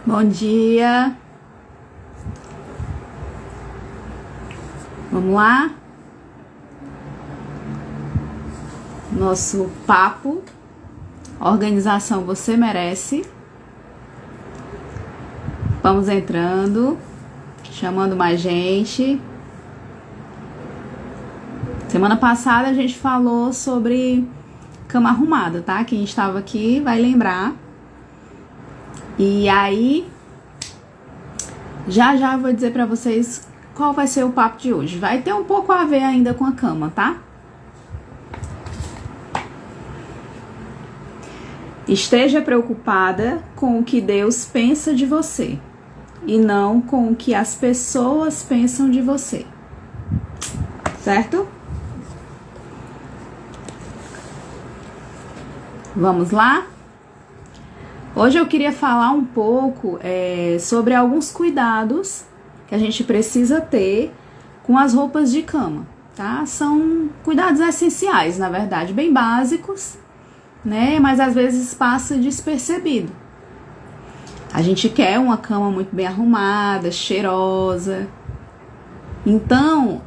Bom dia. Vamos lá? Nosso papo, organização você merece. Vamos entrando, chamando mais gente. Semana passada a gente falou sobre cama arrumada, tá? Quem estava aqui vai lembrar. E aí, já eu vou dizer pra vocês qual vai ser o papo de hoje. Vai ter um pouco a ver ainda com a cama, tá? Esteja preocupada com o que Deus pensa de você e não com o que as pessoas pensam de você. Certo? Vamos lá? Hoje eu queria falar um pouco sobre alguns cuidados que a gente precisa ter com as roupas de cama, tá? São cuidados essenciais, na verdade, bem básicos, né? Mas às vezes passa despercebido. A gente quer uma cama muito bem arrumada, cheirosa. Então,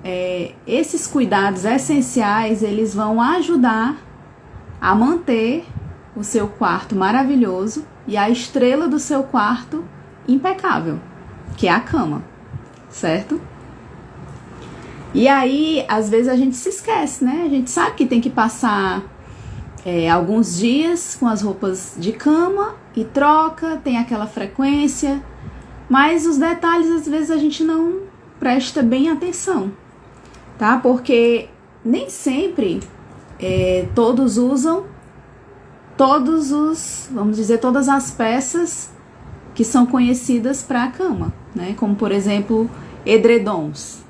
esses cuidados essenciais, eles vão ajudar a manter o seu quarto maravilhoso e a estrela do seu quarto impecável, que é a cama, certo? E aí, às vezes a gente se esquece, né? A gente sabe que tem que passar alguns dias com as roupas de cama e troca, tem aquela frequência, mas os detalhes às vezes a gente não presta bem atenção, tá? Porque nem sempre todos usam todas as peças que são conhecidas para a cama, né? Como, por exemplo, edredons.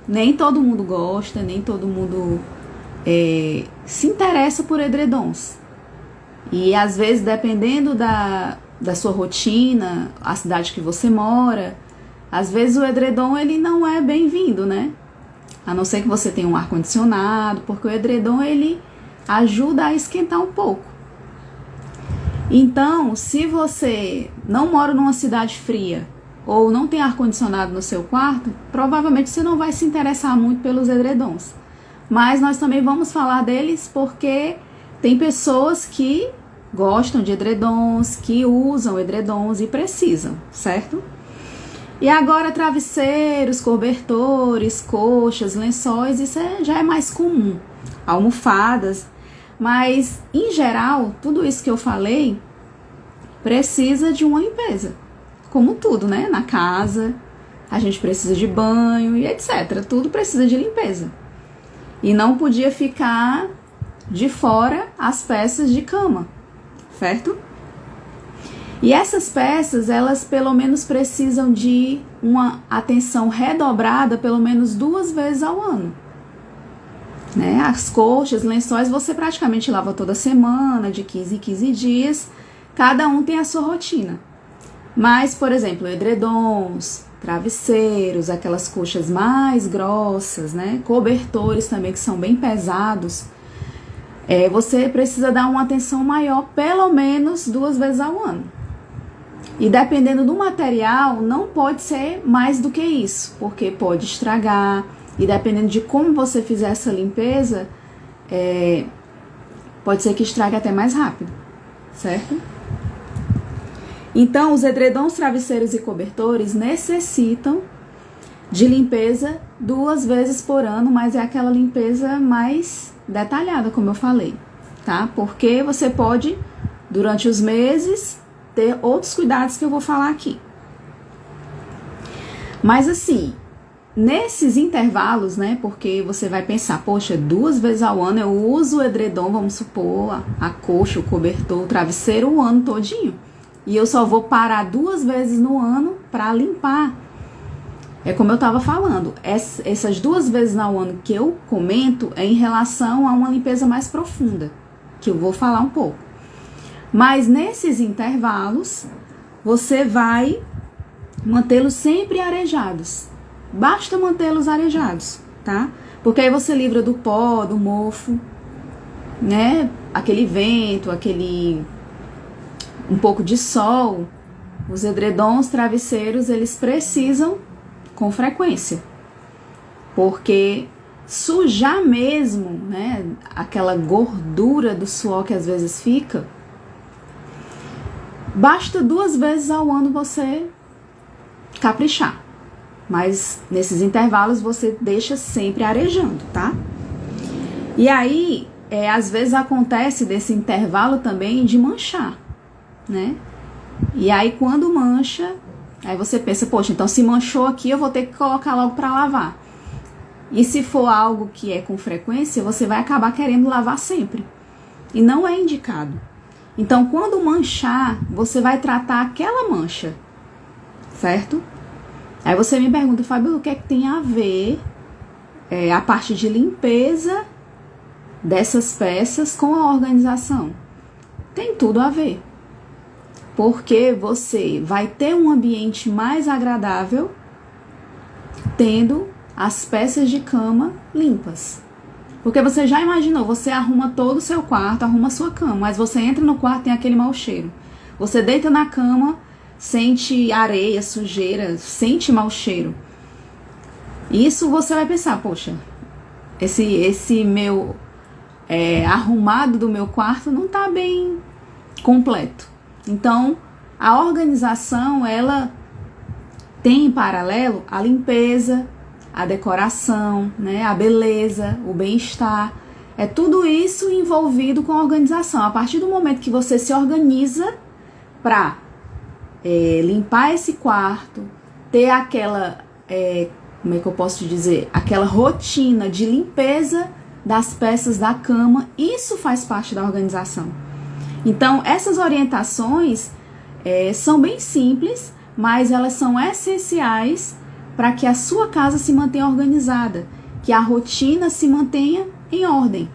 Nem todo mundo gosta, nem todo mundo se interessa por edredons. E, às vezes, dependendo da sua rotina, a cidade que você mora, às vezes o edredom ele não é bem-vindo, né? A não ser que você tenha um ar-condicionado, porque o edredom ele ajuda a esquentar um pouco. Então, se você não mora numa cidade fria ou não tem ar-condicionado no seu quarto, provavelmente você não vai se interessar muito pelos edredons. Mas nós também vamos falar deles porque tem pessoas que gostam de edredons, que usam edredons e precisam, certo? E agora travesseiros, cobertores, coxas, lençóis, isso já é mais comum. Almofadas. Mas, em geral, tudo isso que eu falei precisa de uma limpeza. Como tudo, né? Na casa, a gente precisa de banho e etc. Tudo precisa de limpeza. E não podia ficar de fora as peças de cama, certo? E essas peças, elas pelo menos precisam de uma atenção redobrada pelo menos 2 vezes ao ano. Né? As coxas, lençóis, você praticamente lava toda semana, de 15 em 15 dias. Cada um tem a sua rotina. Mas, por exemplo, edredons, travesseiros, aquelas coxas mais grossas, né? Cobertores também que são bem pesados. Você precisa dar uma atenção maior, pelo menos 2 vezes ao ano. E dependendo do material, não pode ser mais do que isso, porque pode estragar. E dependendo de como você fizer essa limpeza, pode ser que estrague até mais rápido, certo? Então, os edredons, travesseiros e cobertores necessitam de limpeza 2 vezes por ano, mas é aquela limpeza mais detalhada, como eu falei, tá? Porque você pode, durante os meses, ter outros cuidados que eu vou falar aqui. Mas assim, nesses intervalos, né, porque você vai pensar, poxa, 2 vezes ao ano eu uso o edredom, vamos supor, a coxa, o cobertor, o travesseiro o ano todinho. E eu só vou parar 2 vezes no ano para limpar. É como eu estava falando, essas 2 vezes ao ano que eu comento é em relação a uma limpeza mais profunda, que eu vou falar um pouco. Mas nesses intervalos, você vai mantê-los sempre arejados. Basta mantê-los arejados, tá? Porque aí você livra do pó, do mofo, né? Aquele vento, um pouco de sol, os edredons, travesseiros, eles precisam com frequência, porque sujar mesmo, né, aquela gordura do suor que às vezes fica, basta 2 vezes ao ano você caprichar, mas nesses intervalos você deixa sempre arejando, tá? E aí, às vezes acontece desse intervalo também de manchar, né? E aí quando mancha, aí você pensa, poxa, então se manchou aqui eu vou ter que colocar logo para lavar. E se for algo que é com frequência, você vai acabar querendo lavar sempre. E não é indicado. Então quando manchar, você vai tratar aquela mancha, certo? Aí você me pergunta, Fabíola, o que é que tem a ver a parte de limpeza dessas peças com a organização? Tem tudo a ver. Porque você vai ter um ambiente mais agradável tendo as peças de cama limpas. Porque você já imaginou, você arruma todo o seu quarto, arruma a sua cama, mas você entra no quarto e tem aquele mau cheiro. Você deita na cama, sente areia, sujeira, sente mau cheiro. Isso você vai pensar, poxa, esse meu arrumado do meu quarto não tá bem completo. Então, a organização, ela tem em paralelo a limpeza, a decoração, né, a beleza, o bem-estar. É tudo isso envolvido com a organização. A partir do momento que você se organiza para limpar esse quarto, ter aquela, como é que eu posso te dizer, aquela rotina de limpeza das peças da cama, isso faz parte da organização. Então, essas orientações são bem simples, mas elas são essenciais para que a sua casa se mantenha organizada, que a rotina se mantenha em ordem,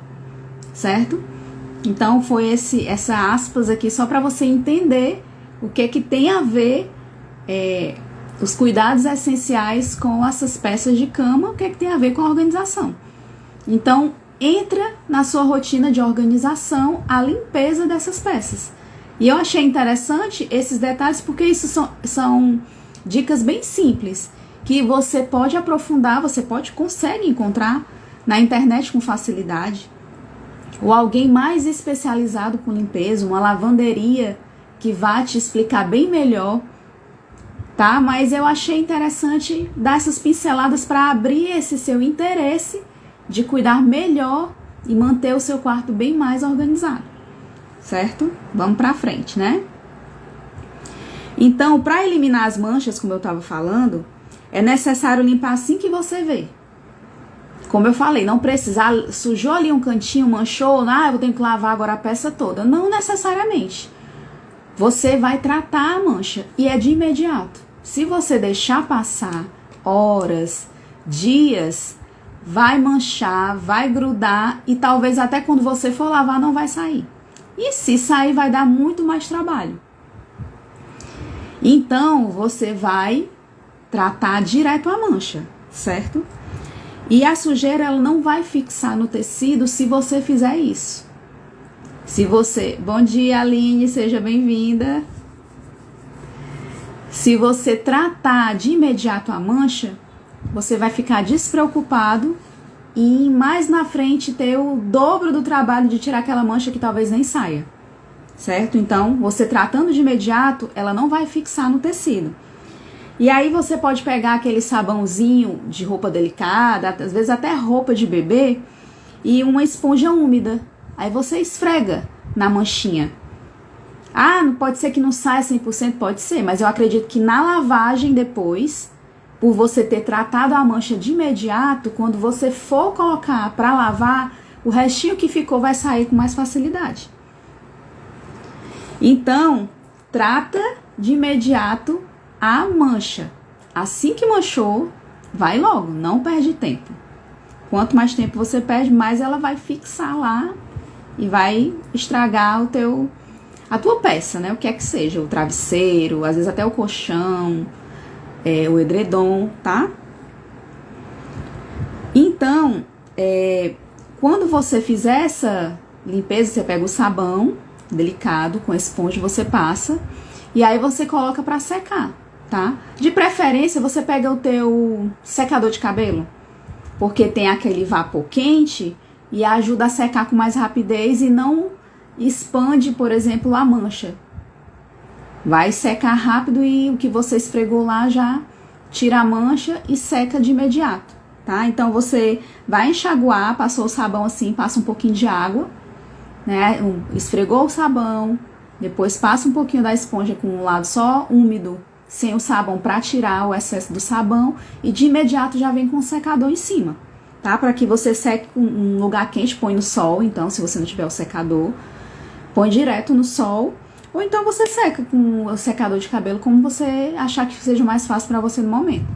certo? Então, foi essa aspas aqui só para você entender o que tem a ver os cuidados essenciais com essas peças de cama, o que tem a ver com a organização. Então, entra na sua rotina de organização a limpeza dessas peças. E eu achei interessante esses detalhes porque isso são dicas bem simples que você pode aprofundar, consegue encontrar na internet com facilidade. Ou alguém mais especializado com limpeza, uma lavanderia que vai te explicar bem melhor, tá? Mas eu achei interessante dar essas pinceladas para abrir esse seu interesse de cuidar melhor e manter o seu quarto bem mais organizado, certo? Vamos pra frente, né? Então, para eliminar as manchas, como eu estava falando, é necessário limpar assim que você vê. Como eu falei, não precisar, sujou ali um cantinho, manchou, eu vou ter que lavar agora a peça toda. Não necessariamente. Você vai tratar a mancha e é de imediato. Se você deixar passar horas, dias, vai manchar, vai grudar e talvez até quando você for lavar não vai sair. E se sair vai dar muito mais trabalho. Então você vai tratar direto a mancha, certo? E a sujeira ela não vai fixar no tecido se você fizer isso. Bom dia, Aline, seja bem-vinda. Se você tratar de imediato a mancha, você vai ficar despreocupado e mais na frente ter o dobro do trabalho de tirar aquela mancha que talvez nem saia, certo? Então, você tratando de imediato, ela não vai fixar no tecido. E aí você pode pegar aquele sabãozinho de roupa delicada, às vezes até roupa de bebê, e uma esponja úmida. Aí você esfrega na manchinha. Não pode ser que não saia 100%, pode ser, mas eu acredito que na lavagem depois, por você ter tratado a mancha de imediato, quando você for colocar para lavar, o restinho que ficou vai sair com mais facilidade. Então, trata de imediato a mancha. Assim que manchou, vai logo, não perde tempo. Quanto mais tempo você perde, mais ela vai fixar lá e vai estragar a tua peça, né? O que é que seja, o travesseiro, às vezes até o colchão, o edredom, tá? Então, quando você fizer essa limpeza, você pega o sabão delicado com a esponja, você passa E aí você coloca pra secar, tá? De preferência, você pega o teu secador de cabelo, porque tem aquele vapor quente e ajuda a secar com mais rapidez e não expande, por exemplo, a mancha. Vai secar rápido e o que você esfregou lá já tira a mancha e seca de imediato, tá? Então você vai enxaguar, passou o sabão assim, passa um pouquinho de água, né? Esfregou o sabão, depois passa um pouquinho da esponja com o lado só úmido, sem o sabão, para tirar o excesso do sabão, e de imediato já vem com o secador em cima, tá? Para que você seque com um lugar quente, põe no sol. Então, se você não tiver o secador, põe direto no sol, ou então você seca com o secador de cabelo, como você achar que seja mais fácil para você no momento.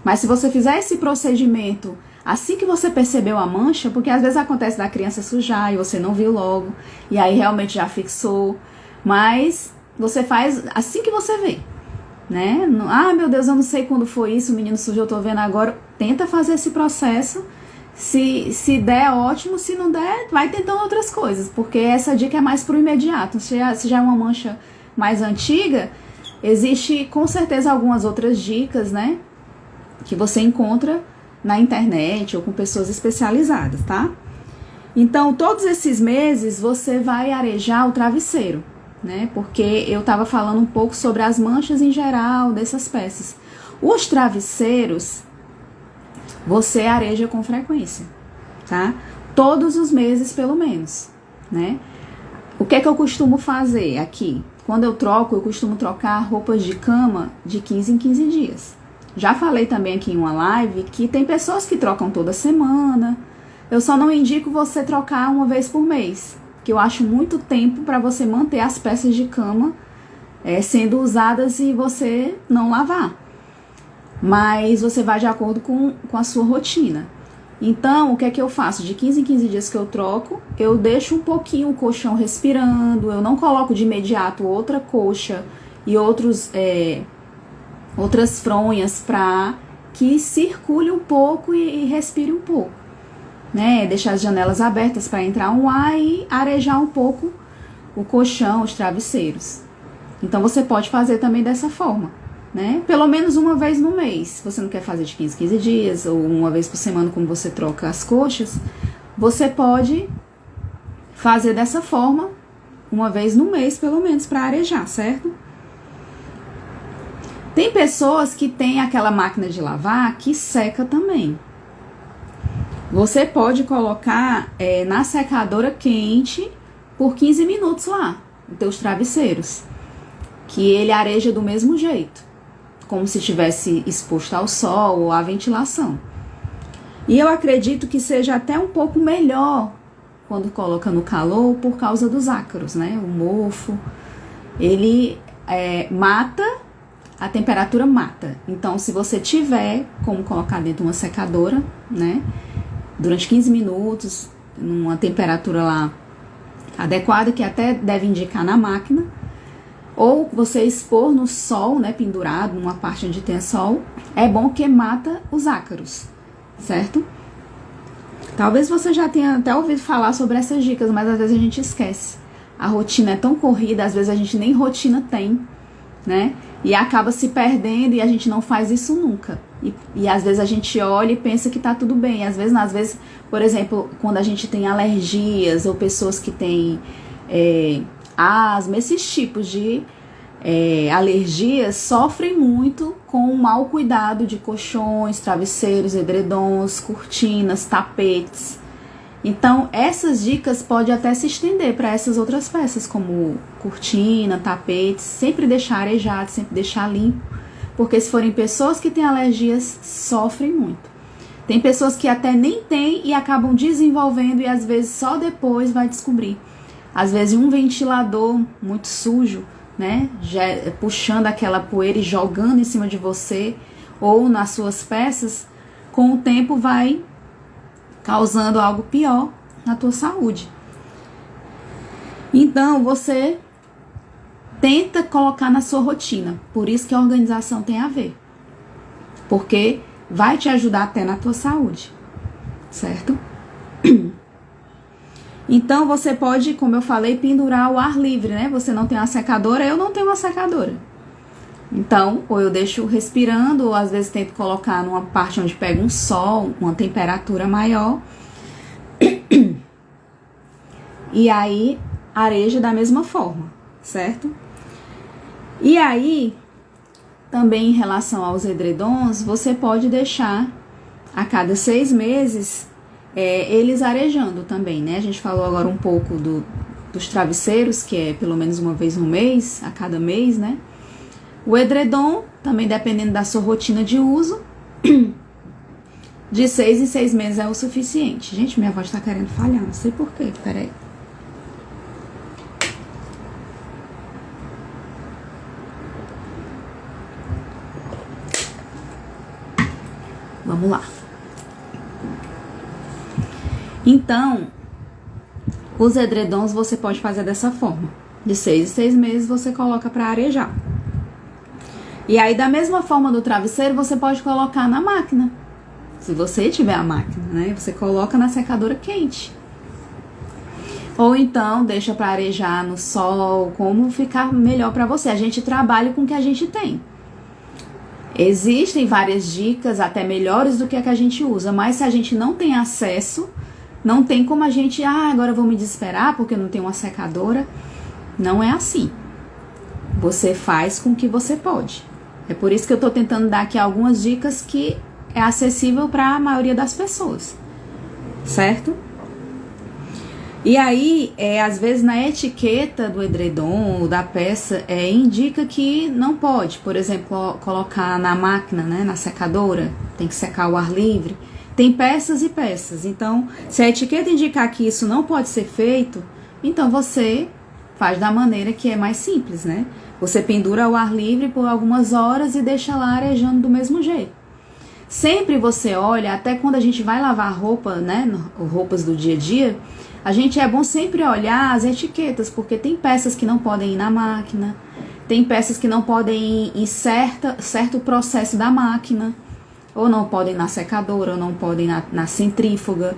Mas se você fizer esse procedimento assim que você percebeu a mancha, porque às vezes acontece da criança sujar e você não viu logo, e aí realmente já fixou, mas você faz assim que você vê, né? Ah, meu Deus, eu não sei quando foi isso, o menino sujou, eu tô vendo agora. Tenta fazer esse processo. Se der, ótimo. Se não der, vai tentando outras coisas, porque essa dica é mais pro imediato. Se já é uma mancha mais antiga, existe com certeza algumas outras dicas, né, que você encontra na internet ou com pessoas especializadas, tá? Então, todos esses meses você vai arejar o travesseiro, né? Porque eu tava falando um pouco sobre as manchas em geral dessas peças. Os travesseiros você areja com frequência, tá? Todos os meses, pelo menos, né? O que é que eu costumo fazer aqui? Quando eu troco, eu costumo trocar roupas de cama de 15 em 15 dias. Já falei também aqui em uma live que tem pessoas que trocam toda semana. Eu só não indico você trocar uma vez por mês, que eu acho muito tempo para você manter as peças de cama sendo usadas e você não lavar. Mas você vai de acordo com a sua rotina. Então, o que é que eu faço? De 15 em 15 dias que eu troco, eu deixo um pouquinho o colchão respirando, eu não coloco de imediato outra coxa e outras fronhas para que circule um pouco e respire um pouco, né? Deixar as janelas abertas para entrar um ar e arejar um pouco o colchão, os travesseiros. Então, você pode fazer também dessa forma, né? Pelo menos uma vez no mês. Se você não quer fazer de 15 em 15 dias ou uma vez por semana, como você troca as coxas, você pode fazer dessa forma uma vez no mês, pelo menos, para arejar, certo? Tem pessoas que têm aquela máquina de lavar que seca também. Você pode colocar na secadora quente por 15 minutos lá, os teus travesseiros, que ele areja do mesmo jeito, como se estivesse exposto ao sol ou à ventilação. E eu acredito que seja até um pouco melhor quando coloca no calor por causa dos ácaros, né? O mofo, ele mata, a temperatura mata. Então, se você tiver como colocar dentro de uma secadora, né, durante 15 minutos, numa temperatura lá adequada, que até deve indicar na máquina, ou você expor no sol, né, pendurado numa parte onde tem sol, é bom que mata os ácaros, certo? Talvez você já tenha até ouvido falar sobre essas dicas, mas às vezes a gente esquece. A rotina é tão corrida, às vezes a gente nem rotina tem, né? E acaba se perdendo e a gente não faz isso nunca. E às vezes a gente olha e pensa que tá tudo bem. E às vezes, por exemplo, quando a gente tem alergias ou pessoas que têm asma, esses tipos de alergias sofrem muito com o mau cuidado de colchões, travesseiros, edredons, cortinas, tapetes. Então, essas dicas podem até se estender para essas outras peças, como cortina, tapetes, sempre deixar arejado, sempre deixar limpo, porque se forem pessoas que têm alergias, sofrem muito. Tem pessoas que até nem têm e acabam desenvolvendo e às vezes só depois vai descobrir. Às vezes um ventilador muito sujo, né, já puxando aquela poeira e jogando em cima de você ou nas suas peças, com o tempo vai causando algo pior na tua saúde. Então, você tenta colocar na sua rotina. Por isso que a organização tem a ver. Porque vai te ajudar até na tua saúde. Certo? Então você pode, como eu falei, pendurar ao ar livre, né? Você não tem uma secadora, eu não tenho uma secadora. Então, ou eu deixo respirando, ou às vezes tento colocar numa parte onde pega um sol, uma temperatura maior. E aí, areja da mesma forma, certo? E aí, também em relação aos edredons, você pode deixar a cada 6 meses eles arejando também, né? A gente falou agora um pouco dos travesseiros, que é pelo menos uma vez no mês, a cada mês, né? O edredom, também dependendo da sua rotina de uso, de 6 em 6 meses é o suficiente. Gente, minha voz tá querendo falhar, não sei porquê, peraí. Vamos lá. Então, os edredons você pode fazer dessa forma. De 6 em 6 meses você coloca para arejar. E aí, da mesma forma do travesseiro, você pode colocar na máquina. Se você tiver a máquina, né? Você coloca na secadora quente. Ou então, deixa para arejar no sol, como ficar melhor para você. A gente trabalha com o que a gente tem. Existem várias dicas, até melhores do que a que a gente usa, mas se a gente não tem acesso, não tem como a gente, agora eu vou me desesperar porque eu não tenho uma secadora. Não é assim. Você faz com o que você pode. É por isso que eu tô tentando dar aqui algumas dicas que é acessível para a maioria das pessoas, certo? E aí, às vezes na etiqueta do edredom ou da peça, indica que não pode, por exemplo, colocar na máquina, né, na secadora, tem que secar ao ar livre. Tem peças e peças, então se a etiqueta indicar que isso não pode ser feito, então você faz da maneira que é mais simples, né? Você pendura ao ar livre por algumas horas e deixa lá arejando do mesmo jeito. Sempre você olha, até quando a gente vai lavar roupa, né, roupas do dia a dia, é bom sempre olhar as etiquetas, porque tem peças que não podem ir na máquina, tem peças que não podem ir em certo processo da máquina, ou não podem na secadora, ou não podem na centrífuga.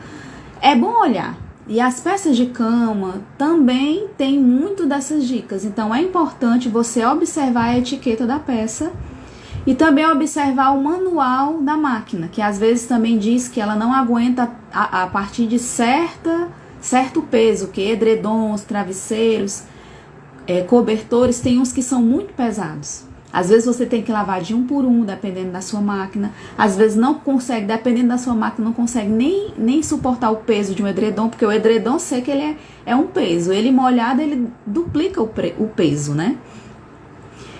É bom olhar. E as peças de cama também tem muito dessas dicas, então é importante você observar a etiqueta da peça e também observar o manual da máquina, que às vezes também diz que ela não aguenta a partir de certo peso, que edredons, travesseiros, cobertores, tem uns que são muito pesados. Às vezes você tem que lavar de 1 por 1, dependendo da sua máquina. Às vezes não consegue, dependendo da sua máquina, não consegue nem suportar o peso de um edredom, porque o edredom seco ele é um peso. Ele molhado, ele duplica o peso, né?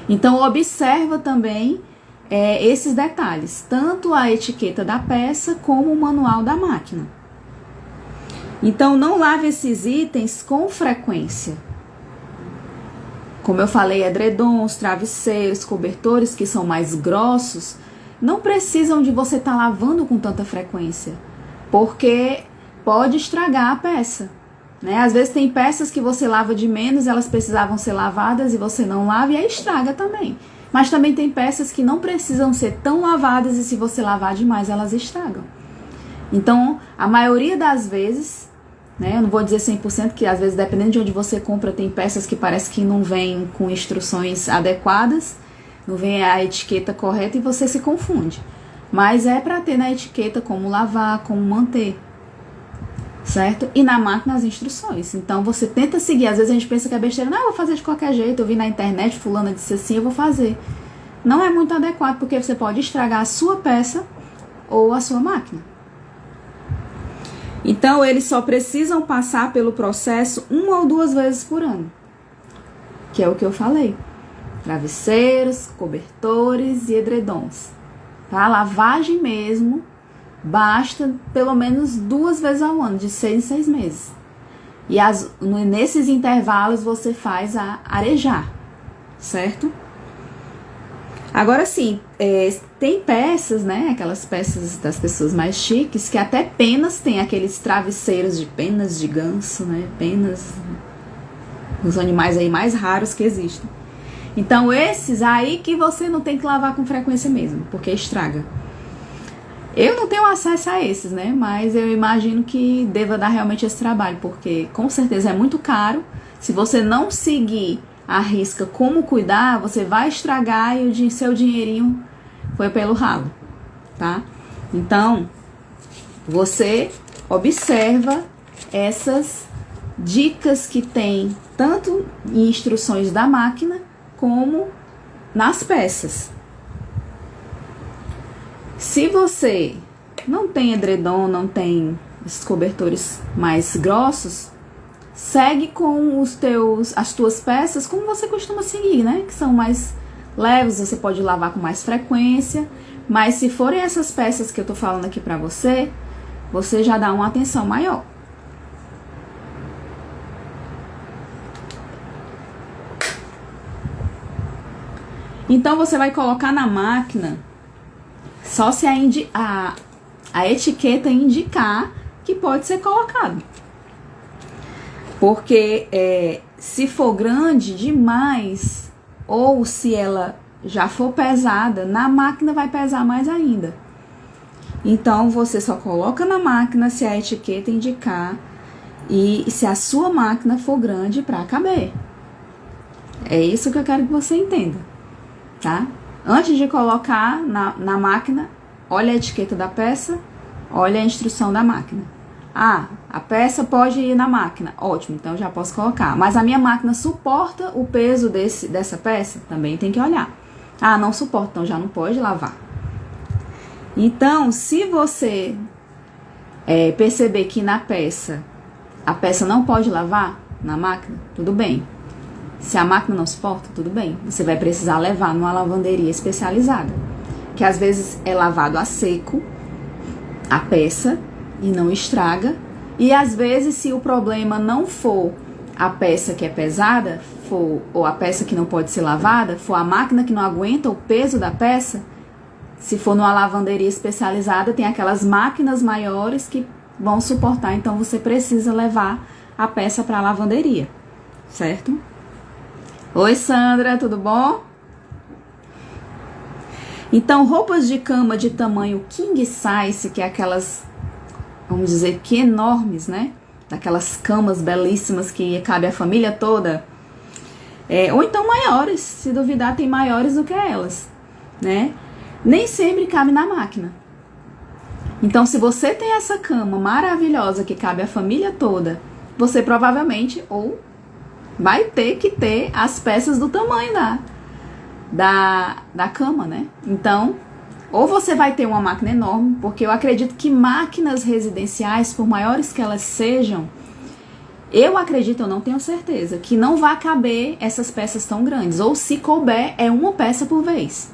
Então observa também esses detalhes, tanto a etiqueta da peça como o manual da máquina. Então não lave esses itens com frequência. Como eu falei, edredons, travesseiros, cobertores que são mais grossos, não precisam de você estar lavando com tanta frequência, porque pode estragar a peça, né? Às vezes tem peças que você lava de menos, elas precisavam ser lavadas e você não lava e aí estraga também. Mas também tem peças que não precisam ser tão lavadas e se você lavar demais elas estragam. Então, a maioria das vezes, né, eu não vou dizer 100%, que às vezes dependendo de onde você compra tem peças que parece que não vêm com instruções adequadas, não vem a etiqueta correta e você se confunde. Mas é para ter na etiqueta como lavar, como manter, certo? E na máquina as instruções. Então você tenta seguir, às vezes a gente pensa que é besteira, não, eu vou fazer de qualquer jeito, eu vi na internet, fulana disse assim, eu vou fazer. Não é muito adequado porque você pode estragar a sua peça ou a sua máquina. Então, eles só precisam passar pelo processo 1 ou 2 vezes por ano, que é o que eu falei. Travesseiros, cobertores e edredons. Tá? A lavagem mesmo basta pelo menos 2 vezes ao ano, de 6 em 6 meses. E nesses intervalos você faz a arejar, certo? Agora sim, tem peças, né, aquelas peças das pessoas mais chiques, que até penas tem, aqueles travesseiros de penas de ganso, né, penas, os animais aí mais raros que existem. Então esses aí que você não tem que lavar com frequência mesmo, porque estraga. Eu não tenho acesso a esses, né? Mas eu imagino que deva dar realmente esse trabalho, porque com certeza é muito caro. Se você não seguir a risca como cuidar, você vai estragar e o seu dinheirinho foi pelo ralo, tá? Então, você observa essas dicas que tem tanto em instruções da máquina como nas peças. Se você não tem edredom, não tem esses cobertores mais grossos, segue com as tuas peças como você costuma seguir, né? Que são mais leves, você pode lavar com mais frequência. Mas se forem essas peças que eu tô falando aqui pra você, você já dá uma atenção maior. Então você vai colocar na máquina só se a etiqueta indicar que pode ser colocado. Porque se for grande demais, ou se ela já for pesada, na máquina vai pesar mais ainda. Então você só coloca na máquina se a etiqueta indicar e se a sua máquina for grande para caber. É isso que eu quero que você entenda, tá? Antes de colocar na máquina, olha a etiqueta da peça, olha a instrução da máquina. Ah, a peça pode ir na máquina. Ótimo, então já posso colocar. Mas a minha máquina suporta o peso dessa peça? Também tem que olhar. Ah, não suporta, então já não pode lavar. Então, se você perceber que a peça não pode lavar na máquina, tudo bem. Se a máquina não suporta, tudo bem. Você vai precisar levar numa lavanderia especializada. Que às vezes é lavado a seco a peça e não estraga. E às vezes, se o problema não for a peça que é pesada, ou a peça que não pode ser lavada, for a máquina que não aguenta o peso da peça, se for numa lavanderia especializada, tem aquelas máquinas maiores que vão suportar. Então você precisa levar a peça para a lavanderia, certo? Oi, Sandra, tudo bom? Então, roupas de cama de tamanho king size, que é aquelas, vamos dizer que enormes, né? Daquelas camas belíssimas que cabe a família toda. Ou então maiores, se duvidar tem maiores do que elas, né? Nem sempre cabe na máquina. Então, se você tem essa cama maravilhosa que cabe a família toda, você provavelmente ou vai ter que ter as peças do tamanho da cama, né? Então, ou você vai ter uma máquina enorme, porque eu acredito que máquinas residenciais, por maiores que elas sejam, eu não tenho certeza, que não vai caber essas peças tão grandes. Ou se couber, é uma peça por vez.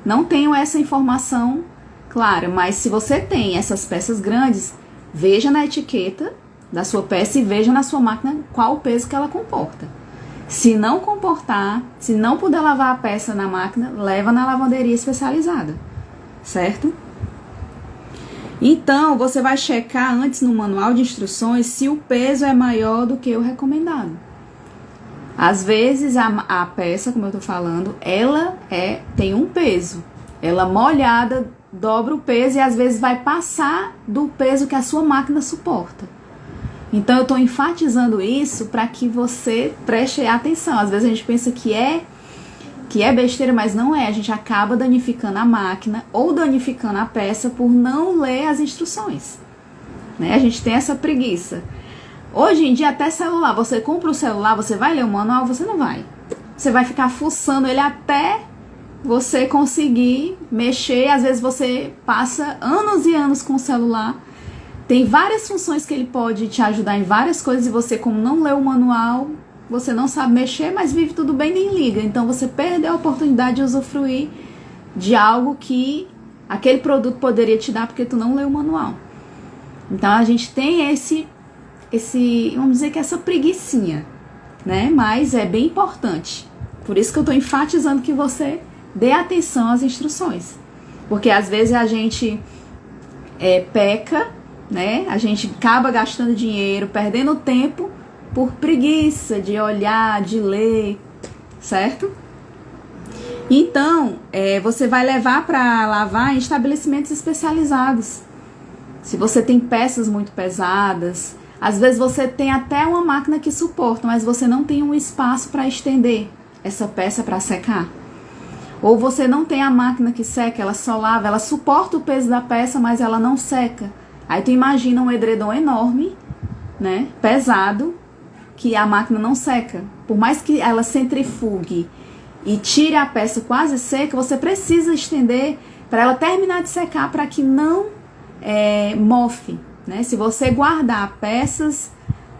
Não tenho essa informação clara, mas se você tem essas peças grandes, veja na etiqueta da sua peça e veja na sua máquina qual o peso que ela comporta. Se não comportar, se não puder lavar a peça na máquina, leva na lavanderia especializada, certo? Então, você vai checar antes no manual de instruções se o peso é maior do que o recomendado. Às vezes, a peça, como eu tô falando, ela tem um peso. Ela molhada dobra o peso e às vezes vai passar do peso que a sua máquina suporta. Então, eu tô enfatizando isso para que você preste atenção. Às vezes a gente pensa que é besteira, mas não é. A gente acaba danificando a máquina ou danificando a peça por não ler as instruções, né? A gente tem essa preguiça. Hoje em dia, até celular, você compra o celular, você vai ler o manual? Você não vai. Você vai ficar fuçando ele até você conseguir mexer. Às vezes você passa anos e anos com o celular. Tem várias funções que ele pode te ajudar em várias coisas e você, como não leu o manual, você não sabe mexer, mas vive tudo bem, nem liga. Então você perdeu a oportunidade de usufruir de algo que aquele produto poderia te dar porque tu não leu o manual. Então a gente tem vamos dizer que essa preguicinha, né? Mas é bem importante. Por isso que eu tô enfatizando que você dê atenção às instruções. Porque às vezes a gente peca, né? A gente acaba gastando dinheiro, perdendo tempo por preguiça de olhar, de ler, certo? Então, você vai levar para lavar em estabelecimentos especializados. Se você tem peças muito pesadas, às vezes você tem até uma máquina que suporta, mas você não tem um espaço para estender essa peça para secar. Ou você não tem a máquina que seca, ela só lava, ela suporta o peso da peça, mas ela não seca. Aí tu imagina um edredom enorme, né, pesado, que a máquina não seca. Por mais que ela centrifugue e tire a peça quase seca, você precisa estender para ela terminar de secar, para que não mofe, né? Se você guardar peças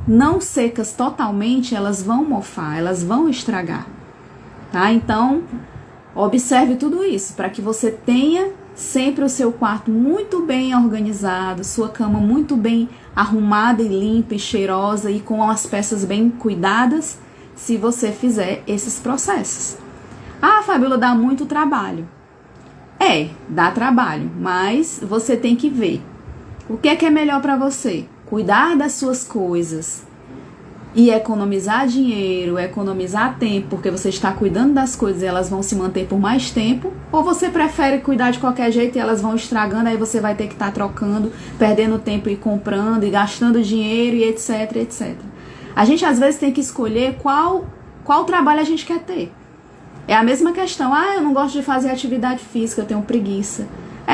não secas totalmente, elas vão mofar, elas vão estragar, tá? Então, observe tudo isso, para que você tenha sempre o seu quarto muito bem organizado, sua cama muito bem arrumada e limpa e cheirosa e com as peças bem cuidadas, se você fizer esses processos. Ah, Fabíola, dá muito trabalho. Dá trabalho, mas você tem que ver o que é melhor para você. Cuidar das suas coisas e economizar dinheiro, economizar tempo, porque você está cuidando das coisas e elas vão se manter por mais tempo, ou você prefere cuidar de qualquer jeito e elas vão estragando, aí você vai ter que estar trocando, perdendo tempo e comprando e gastando dinheiro e etc, etc. A gente às vezes tem que escolher qual trabalho a gente quer ter. É a mesma questão, eu não gosto de fazer atividade física, eu tenho preguiça.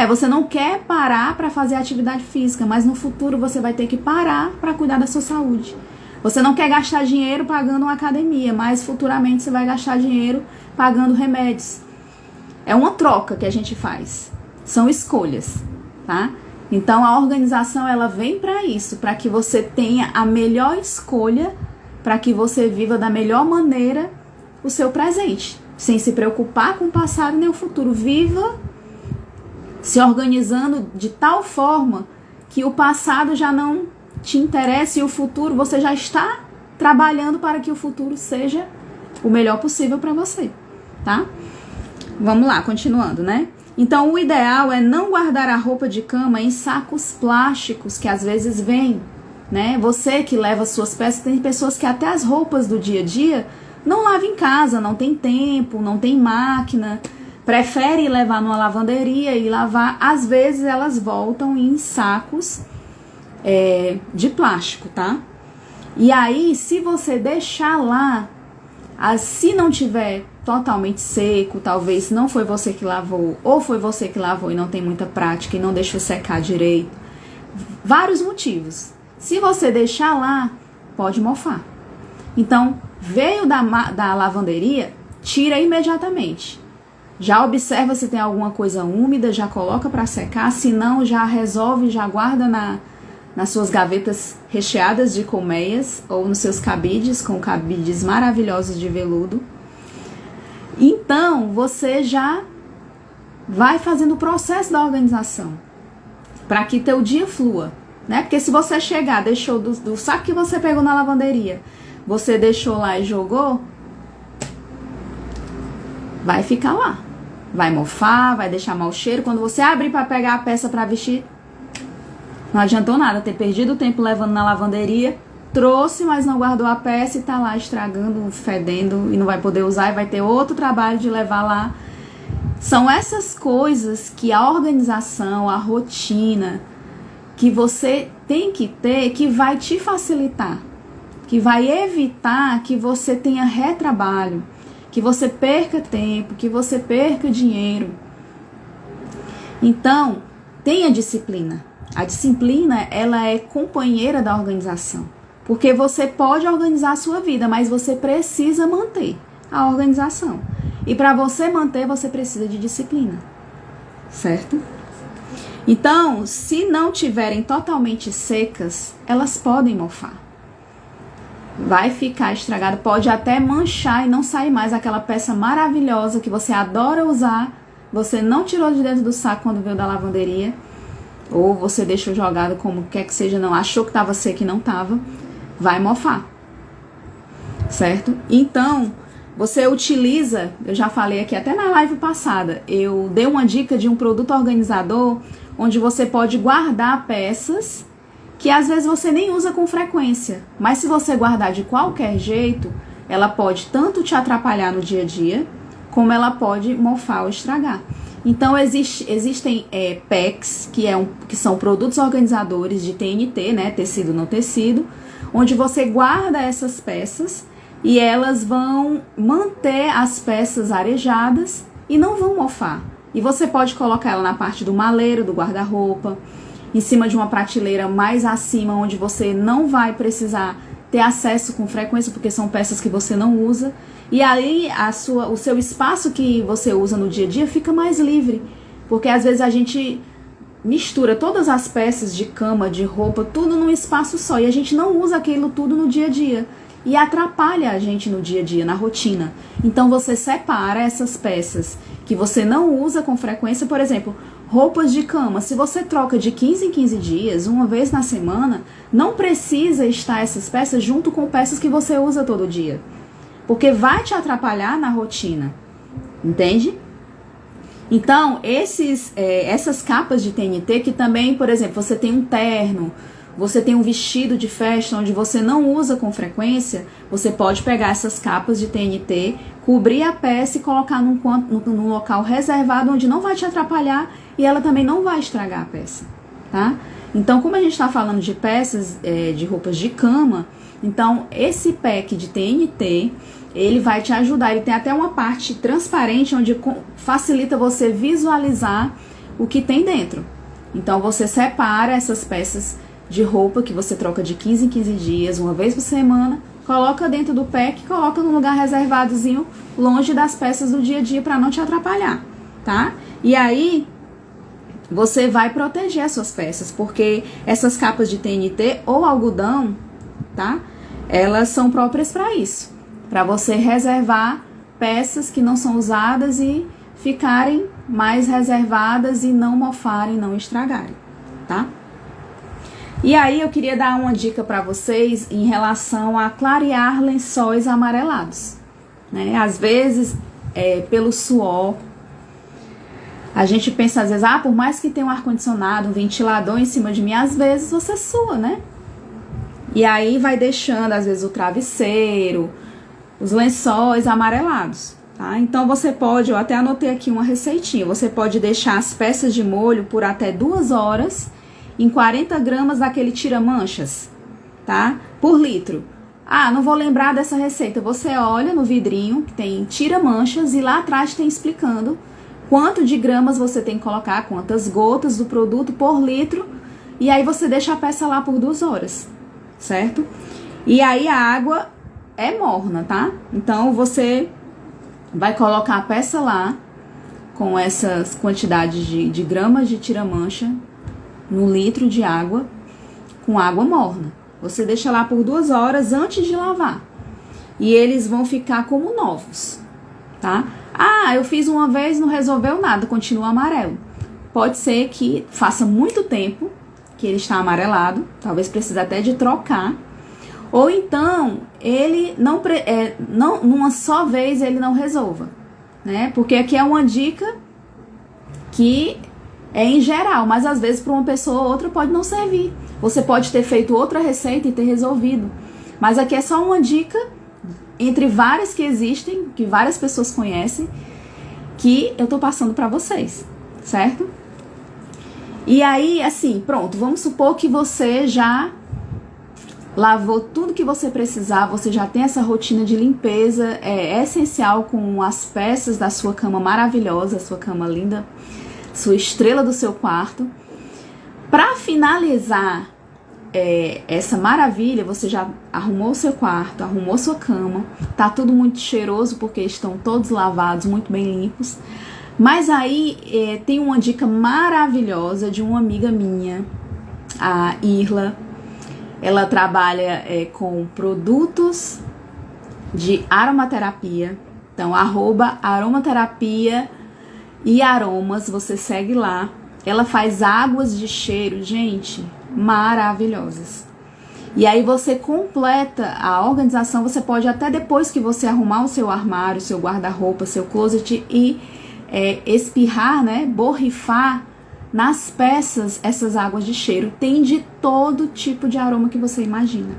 Você não quer parar para fazer atividade física, mas no futuro você vai ter que parar para cuidar da sua saúde. Você não quer gastar dinheiro pagando uma academia, mas futuramente você vai gastar dinheiro pagando remédios. É uma troca que a gente faz. São escolhas, tá? Então a organização ela vem para isso, para que você tenha a melhor escolha, para que você viva da melhor maneira o seu presente, sem se preocupar com o passado nem o futuro. Viva se organizando de tal forma que o passado já não te interessa e o futuro você já está trabalhando para que o futuro seja o melhor possível para você, tá? Vamos lá, continuando, né? Então, o ideal é não guardar a roupa de cama em sacos plásticos que às vezes vêm, né? Você que leva suas peças, tem pessoas que até as roupas do dia a dia não lava em casa, não tem tempo, não tem máquina, prefere levar numa lavanderia e lavar. Às vezes elas voltam em sacos de plástico, tá? E aí, se você deixar lá, se não tiver totalmente seco, talvez não foi você que lavou, ou foi você que lavou e não tem muita prática e não deixou secar direito, vários motivos. Se você deixar lá, pode mofar. Então, veio da lavanderia, tira imediatamente. Já observa se tem alguma coisa úmida, já coloca para secar, se não, já resolve, já guarda nas suas gavetas recheadas de colmeias ou nos seus cabides, com cabides maravilhosos de veludo. Então, você já vai fazendo o processo da organização para que teu dia flua, né? Porque se você chegar, deixou do saco que você pegou na lavanderia, você deixou lá e jogou, vai ficar lá. Vai mofar, vai deixar mau cheiro. Quando você abrir para pegar a peça para vestir, não adiantou nada ter perdido o tempo levando na lavanderia, trouxe, mas não guardou a peça e tá lá estragando, fedendo e não vai poder usar e vai ter outro trabalho de levar lá. São essas coisas que a organização, a rotina que você tem que ter, que vai te facilitar, que vai evitar que você tenha retrabalho, que você perca tempo, que você perca dinheiro. Então, tenha disciplina. A disciplina, ela é companheira da organização. Porque você pode organizar a sua vida, mas você precisa manter a organização. E para você manter, você precisa de disciplina. Certo? Então, se não tiverem totalmente secas, elas podem mofar. Vai ficar estragado, pode até manchar e não sair mais aquela peça maravilhosa que você adora usar, você não tirou de dentro do saco quando veio da lavanderia, ou você deixou jogado como quer que seja, não achou que estava seco e não estava, vai mofar, certo? Então, você utiliza, eu já falei aqui até na live passada, eu dei uma dica de um produto organizador, onde você pode guardar peças que às vezes você nem usa com frequência, mas se você guardar de qualquer jeito, ela pode tanto te atrapalhar no dia a dia, como ela pode mofar ou estragar. Então existem packs, que são produtos organizadores de TNT, né, tecido não tecido, onde você guarda essas peças e elas vão manter as peças arejadas e não vão mofar. E você pode colocar ela na parte do maleiro, do guarda-roupa, em cima de uma prateleira mais acima, onde você não vai precisar ter acesso com frequência, porque são peças que você não usa. E aí o seu espaço que você usa no dia a dia fica mais livre, porque às vezes a gente mistura todas as peças de cama, de roupa, tudo num espaço só, e a gente não usa aquilo tudo no dia a dia, e atrapalha a gente no dia a dia, na rotina. Então você separa essas peças que você não usa com frequência, por exemplo, roupas de cama, se você troca de 15 em 15 dias, uma vez na semana, não precisa estar essas peças junto com peças que você usa todo dia, porque vai te atrapalhar na rotina, entende? Então, essas capas de TNT que também, por exemplo, você tem um terno, você tem um vestido de festa onde você não usa com frequência, você pode pegar essas capas de TNT, cobrir a peça e colocar num local reservado onde não vai te atrapalhar e ela também não vai estragar a peça, tá? Então, como a gente está falando de peças de roupas de cama, então esse pack de TNT, ele vai te ajudar, ele tem até uma parte transparente onde facilita você visualizar o que tem dentro. Então você separa essas peças de roupa que você troca de 15 em 15 dias, uma vez por semana, coloca dentro do pack, coloca num lugar reservadozinho, longe das peças do dia a dia para não te atrapalhar, tá? E aí você vai proteger as suas peças, porque essas capas de TNT ou algodão, tá? Elas são próprias para isso, para você reservar peças que não são usadas e ficarem mais reservadas e não mofarem, não estragarem, tá? E aí eu queria dar uma dica para vocês em relação a clarear lençóis amarelados, né? Às vezes, pelo suor, a gente pensa às vezes, por mais que tenha um ar-condicionado, um ventilador em cima de mim, às vezes você sua, né? E aí vai deixando, às vezes, o travesseiro, os lençóis amarelados, tá? Então você pode, eu até anotei aqui uma receitinha, você pode deixar as peças de molho por até 2 horas em 40 gramas daquele tira-manchas, tá? Por litro. Não vou lembrar dessa receita. Você olha no vidrinho que tem tira-manchas e lá atrás tem explicando quanto de gramas você tem que colocar, quantas gotas do produto por litro, e aí você deixa a peça lá por 2 horas, certo? E aí a água é morna, tá? Então você vai colocar a peça lá com essas quantidades de gramas de tira-mancha no litro de água, com água morna. Você deixa lá por 2 horas antes de lavar. E eles vão ficar como novos, tá? Eu fiz uma vez, não resolveu nada, continua amarelo. Pode ser que faça muito tempo que ele está amarelado, talvez precise até de trocar. Ou então, ele numa só vez ele não resolva, né? Porque aqui é uma dica que é em geral, mas às vezes para uma pessoa ou outra pode não servir. Você pode ter feito outra receita e ter resolvido. Mas aqui é só uma dica entre várias que existem, que várias pessoas conhecem, que eu tô passando para vocês, certo? E aí, assim, pronto, vamos supor que você já lavou tudo que você precisar, você já tem essa rotina de limpeza, é essencial com as peças da sua cama maravilhosa, sua cama linda, sua estrela do seu quarto. Para finalizar essa maravilha, você já arrumou o seu quarto, arrumou sua cama, tá tudo muito cheiroso porque estão todos lavados, muito bem limpos. Mas aí tem uma dica maravilhosa de uma amiga minha, a Irla. Ela trabalha com produtos de aromaterapia. Então, @aromaterapia e aromas, você segue lá. Ela faz águas de cheiro, gente, maravilhosas. E aí você completa a organização, você pode até depois que você arrumar o seu armário, seu guarda-roupa, seu closet e espirrar, né, borrifar nas peças essas águas de cheiro. Tem de todo tipo de aroma que você imagina.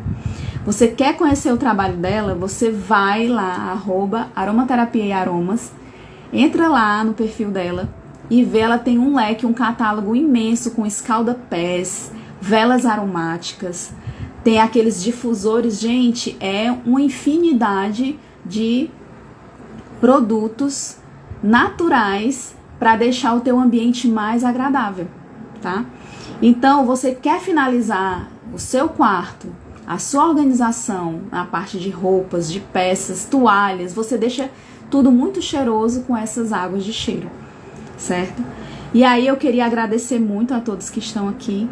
Você quer conhecer o trabalho dela? Você vai lá, @aromaterapia e aromas, Entra lá no perfil dela e vê, ela tem um leque, um catálogo imenso com escalda-pés, velas aromáticas, tem aqueles difusores, gente, é uma infinidade de produtos naturais para deixar o teu ambiente mais agradável, tá? Então, você quer finalizar o seu quarto, a sua organização, na parte de roupas, de peças, toalhas, você deixa tudo muito cheiroso com essas águas de cheiro, certo? E aí eu queria agradecer muito a todos que estão aqui,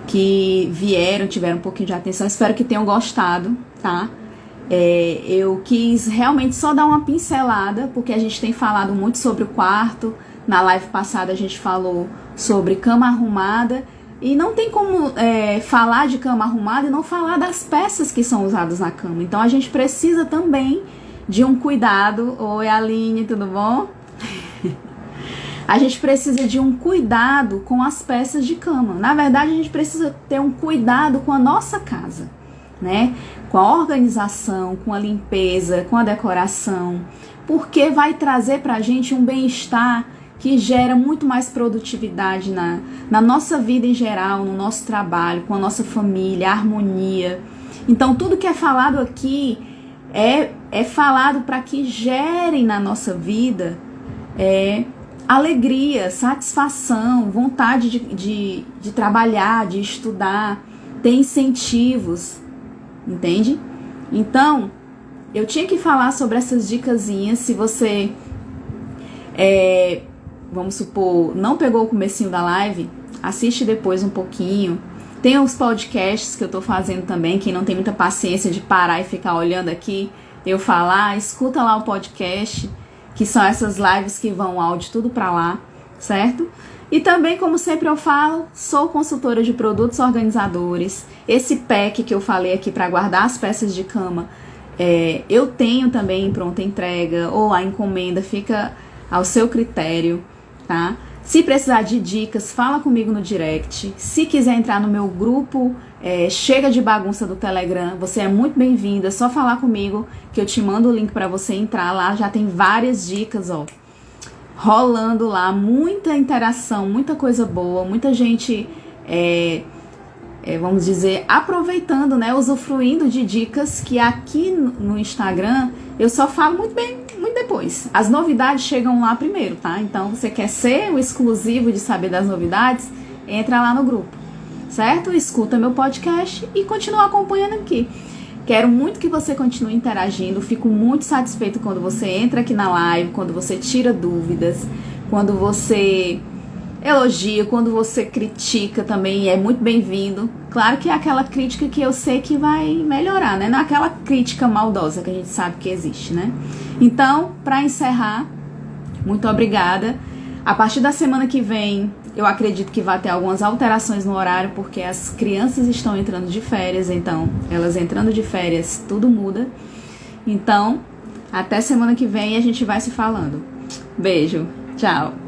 que vieram, tiveram um pouquinho de atenção, espero que tenham gostado, tá? Eu quis realmente só dar uma pincelada, porque a gente tem falado muito sobre o quarto. Na live passada a gente falou sobre cama arrumada, e não tem como falar de cama arrumada e não falar das peças que são usadas na cama. Então a gente precisa também de um cuidado. Oi, Aline, tudo bom? A gente precisa de um cuidado com as peças de cama. Na verdade, a gente precisa ter um cuidado com a nossa casa, né? Com a organização, com a limpeza, com a decoração, porque vai trazer pra gente um bem-estar que gera muito mais produtividade na nossa vida em geral, no nosso trabalho, com a nossa família, a harmonia. Então, tudo que é falado aqui é falado para que gerem na nossa vida alegria, satisfação, vontade de trabalhar, de estudar, ter incentivos, entende? Então, eu tinha que falar sobre essas dicasinhas. Se você, vamos supor, não pegou o comecinho da live, assiste depois um pouquinho. Tem os podcasts que eu tô fazendo também, quem não tem muita paciência de parar e ficar olhando aqui eu falar, escuta lá o podcast, que são essas lives que vão áudio tudo pra lá, certo? E também, como sempre eu falo, sou consultora de produtos organizadores. Esse pack que eu falei aqui para guardar as peças de cama, eu tenho também em pronta entrega, ou a encomenda, fica ao seu critério, tá? Se precisar de dicas, fala comigo no direct. Se quiser entrar no meu grupo Chega de Bagunça do Telegram, você é muito bem-vinda. É só falar comigo que eu te mando o link para você entrar lá. Já tem várias dicas, ó, rolando lá, muita interação, muita coisa boa, muita gente, vamos dizer, aproveitando, né, usufruindo de dicas que aqui no Instagram eu só falo muito depois. As novidades chegam lá primeiro, tá? Então, você quer ser o exclusivo de saber das novidades? Entra lá no grupo, certo? Escuta meu podcast e continua acompanhando aqui. Quero muito que você continue interagindo. Fico muito satisfeito quando você entra aqui na live, quando você tira dúvidas, quando você elogia, quando você critica também, é muito bem-vindo. Claro que é aquela crítica que eu sei que vai melhorar, né? Não é aquela crítica maldosa que a gente sabe que existe, né? Então, para encerrar, muito obrigada. A partir da semana que vem, eu acredito que vai ter algumas alterações no horário, porque as crianças estão entrando de férias, então, elas entrando de férias, tudo muda. Então, até semana que vem a gente vai se falando. Beijo, tchau!